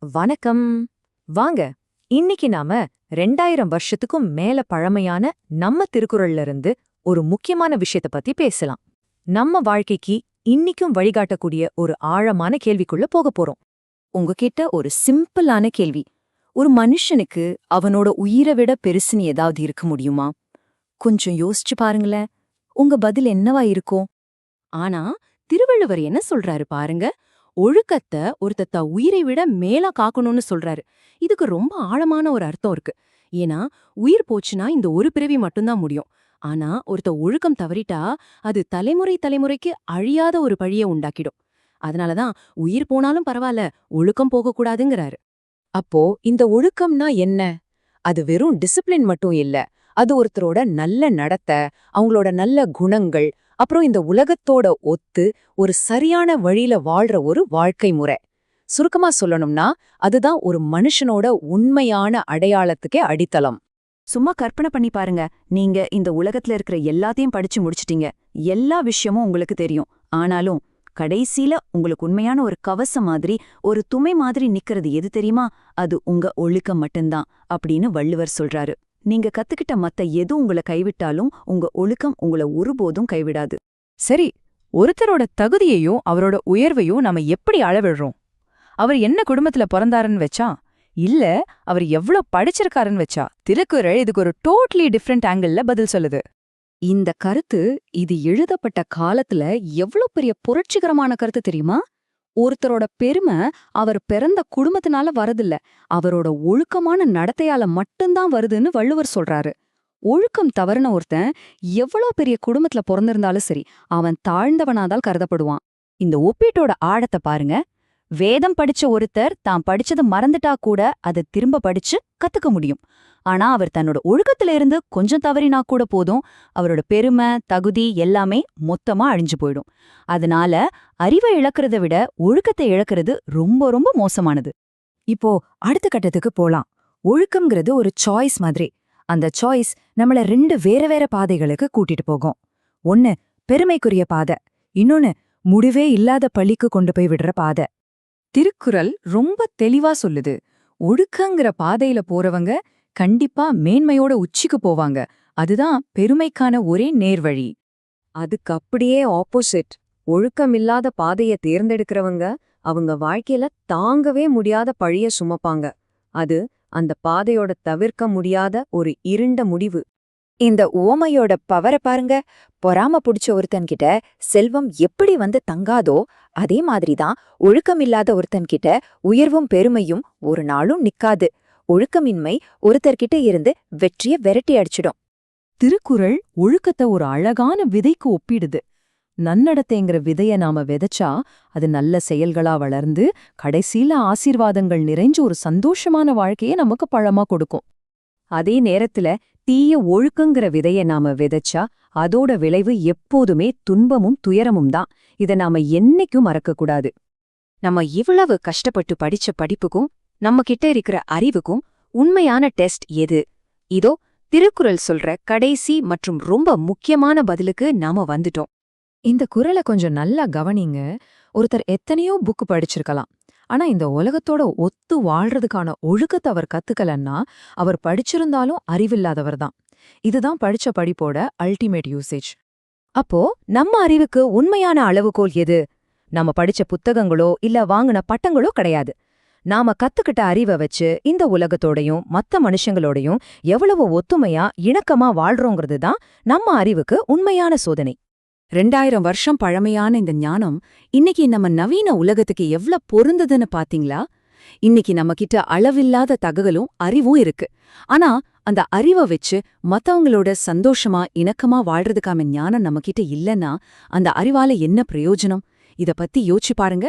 வணக்கம். வாங்க, இன்னைக்கு நாம 2000 வருஷத்துக்கும் மேல பழமையான நம்ம திருக்குறள்ல இருந்து ஒரு முக்கியமான விஷயத்த பத்தி பேசலாம். நம்ம வாழ்க்கைக்கு இன்னிக்கும் வழிகாட்டக்கூடிய ஒரு ஆழமான கேள்விக்குள்ள போகப் போறோம். உங்ககிட்ட ஒரு சிம்பிளான கேள்வி. ஒரு மனுஷனுக்கு அவனோட உயிரை விட பெருசுன்னு ஏதாவது இருக்க முடியுமா? கொஞ்சம் யோசிச்சு பாருங்களேன். உங்க பதில் என்னவா இருக்கும்? ஆனா திருவள்ளுவர் என்ன சொல்றாரு பாருங்க. ஒழுக்கத்தை ஒருத்தத்த உயிரை விட மேலா காக்கணும்னு சொல்றாரு. இதுக்கு ரொம்ப ஆழமான ஒரு அர்த்தம் இருக்கு. ஏன்னா உயிர் போச்சுன்னா இந்த ஒரு பிறவி மட்டும்தான் முடியும். ஆனா ஒருத்த ஒழுக்கம் தவறிட்டா அது தலைமுறை தலைமுறைக்கு அழியாத ஒரு பழிய உண்டாக்கிடும். அதனாலதான் உயிர் போனாலும் பரவாயில்ல, ஒழுக்கம் போகக்கூடாதுங்கிறாரு. அப்போ இந்த ஒழுக்கம்னா என்ன? அது வெறும் டிசிப்ளின் மட்டும் இல்ல. அது ஒருத்தரோட நல்ல நடத்தை, அவங்களோட நல்ல குணங்கள், அப்புறம் இந்த உலகத்தோட ஒத்து ஒரு சரியான வழியில வாழ்ற ஒரு வாழ்க்கை முறை. சுருக்கமா சொல்லணும்னா அதுதான் ஒரு மனுஷனோட உண்மையான அடையாளத்துக்கே அடித்தளம். சும்மா கற்பனை பண்ணி பாருங்க. நீங்க இந்த உலகத்துல இருக்கிற எல்லாத்தையும் படிச்சு முடிச்சிட்டீங்க. எல்லா விஷயமும் உங்களுக்கு தெரியும். ஆனாலும் கடைசியில உங்களுக்கு உண்மையான ஒரு கவசம் மாதிரி, ஒரு துணை மாதிரி நிக்கிறது எது தெரியுமா? அது உங்க ஒழுக்கம் மட்டும்தான் அப்படின்னு வள்ளுவர் சொல்றாரு. நீங்க கத்துக்கிட்ட மத்த எது உங்களை கைவிட்டாலும் உங்க ஒழுக்கம் உங்களை ஒருபோதும் கைவிடாது. சரி, ஒருத்தரோட தகுதியையும் அவரோட உயர்வையும் நாம எப்படி அளவிடுறோம்? அவர் என்ன குடும்பத்துல பிறந்தாருன்னு வச்சா, இல்ல அவர் எவ்ளோ படிச்சிருக்காருன்னு வச்சா? திருக்குறள் இதுக்கு ஒரு டோட்டலி டிஃப்ரெண்ட் ஆங்கிள்ல பதில் சொல்லுது. இந்த கருத்து, இது எழுதப்பட்ட காலத்துல எவ்வளவு பெரிய புரட்சிகரமான கருத்து தெரியுமா? ஒருத்தரோட பெருமை அவர் பிறந்த குடும்பத்தினால வரதில்ல, அவரோட ஒழுக்கமான நடத்தையால மட்டும்தான் வருதுன்னு வள்ளுவர் சொல்றாரு. ஒழுக்கம் தவறுன ஒருத்தன் எவ்வளவு பெரிய குடும்பத்துல பிறந்திருந்தாலும் சரி, அவன் தாழ்ந்தவனாதால் கருதப்படுவான். இந்த ஒப்பீட்டோட ஆழத்தை பாருங்க. வேதம் படிச்ச ஒருத்தர் தான் படிச்சது மறந்துட்டா கூட அதை திரும்ப படிச்சு கத்துக்க முடியும். ஆனா அவர் தன்னோட ஒழுக்கத்துல இருந்து கொஞ்சம் தவறினா கூட போதும், அவரோட பெருமை தகுதி எல்லாமே மொத்தமா அழிஞ்சு போயிடும். அதனால அறிவை இழக்கிறத விட ஒழுக்கத்தை இழக்கிறது ரொம்ப ரொம்ப மோசமானது. இப்போ அடுத்த கட்டத்துக்கு போலாம். ஒழுக்கம்ங்கிறது ஒரு சாய்ஸ் மாதிரி. அந்த சாய்ஸ் நம்மள ரெண்டு வேற வேற பாதைகளுக்கு கூட்டிட்டு போகும். ஒன்னு பெருமைக்குரிய பாதை, இன்னொன்னு முடிவே இல்லாத பள்ளிக்கு கொண்டு போய் விடுற பாதை. திருக்குறள் ரொம்ப தெளிவா சொல்லுது, ஒழுக்கங்கிற பாதையில போறவங்க கண்டிப்பா மேன்மையோட உச்சிக்கு போவாங்க. அதுதான் பெருமைக்கான ஒரே நேர்வழி. அதுக்கு அப்படியே ஆப்போசிட். ஒழுக்கமில்லாத பாதைய தேர்ந்தெடுக்கிறவங்க அவங்க வாழ்க்கையில தாங்கவே முடியாத பழிய சுமப்பாங்க. அது அந்த பாதையோட தவிர்க்க முடியாத ஒரு இருண்ட முடிவு. இந்த உவமையோட பவரை பாருங்க. பொறாம புடிச்ச ஒருத்தன்கிட்ட செல்வம் எப்படி வந்து தங்காதோ, அதே மாதிரிதான் ஒழுக்கமில்லாத ஒருத்தன்கிட்ட உயர்வும் பெருமையும் ஒரு நாளும் நிக்காது. ஒழுக்கமின்மை ஒருத்தர்கிட்ட இருந்து வெற்றிய விரட்டி அடிச்சிடும். திருக்குறள் ஒழுக்கத்தை ஒரு அழகான விதைக்கு ஒப்பிடுது. நன்னடத்தைங்கிற விதைய நாம விதைச்சா அது நல்ல செயல்களா வளர்ந்து கடைசியில ஆசீர்வாதங்கள் நிறைஞ்ச ஒரு சந்தோஷமான வாழ்க்கைய நமக்கு பழமா கொடுக்கும். அதே நேரத்துல தீய ஒழுக்கங்கிற விதைய நாம விதைச்சா அதோட விளைவு எப்போதுமே துன்பமும் துயரமும் தான். இத நாம என்னைக்கும் மறக்கக்கூடாது. நம்ம இவ்வளவு கஷ்டப்பட்டு படிச்ச படிப்புக்கும் நம்ம கிட்ட இருக்கிற அறிவுக்கும் உண்மையான டெஸ்ட் எது? இதோ திருக்குறள் சொல்ற கடைசி மற்றும் ரொம்ப முக்கியமான பதிலுக்கு நாம வந்துட்டோம். இந்த குறளை கொஞ்சம் நல்லா கவனிங்க. ஒருத்தர் எத்தனையோ புக்கு படிச்சிருக்கலாம், ஆனா இந்த உலகத்தோட ஒத்து வாழ்றதுக்கான ஒழுக்கத்தை அவர் கத்துக்கலன்னா அவர் படிச்சிருந்தாலும் அறிவில்லாதவர் தான். இதுதான் படிச்ச படிப்போட அல்டிமேட் யூசேஜ். அப்போ நம்ம அறிவுக்கு உண்மையான அளவுகோல் எது? நாம படிச்ச புத்தகங்களோ இல்ல வாங்கின பட்டங்களோ கிடையாது. நாம கத்துக்கிட்ட அறிவை வச்சு இந்த உலகத்தோடையும் மத்த மனுஷங்களோடையும் எவ்வளவு ஒத்துமையா இணக்கமா வாழ்றோங்கிறது தான் நம்ம அறிவுக்கு உண்மையான சோதனை. 2000 வருஷம் பழமையான இந்த ஞானம் இன்னைக்கு நம்ம நவீன உலகத்துக்கு எவ்ளோ பொருந்ததுன்னு பாத்தீங்களா? இன்னைக்கு நம்ம கிட்ட அளவில்லாத தகவலும் அறிவும் இருக்கு. ஆனா அந்த அறிவை வச்சு மத்தவங்களோட சந்தோஷமா இணக்கமா வாழ்றதுக்கான ஞானம் நம்ம கிட்ட இல்லைன்னா அந்த அறிவால என்ன பிரயோஜனம்? இத பத்தி யோசிச்சு பாருங்க.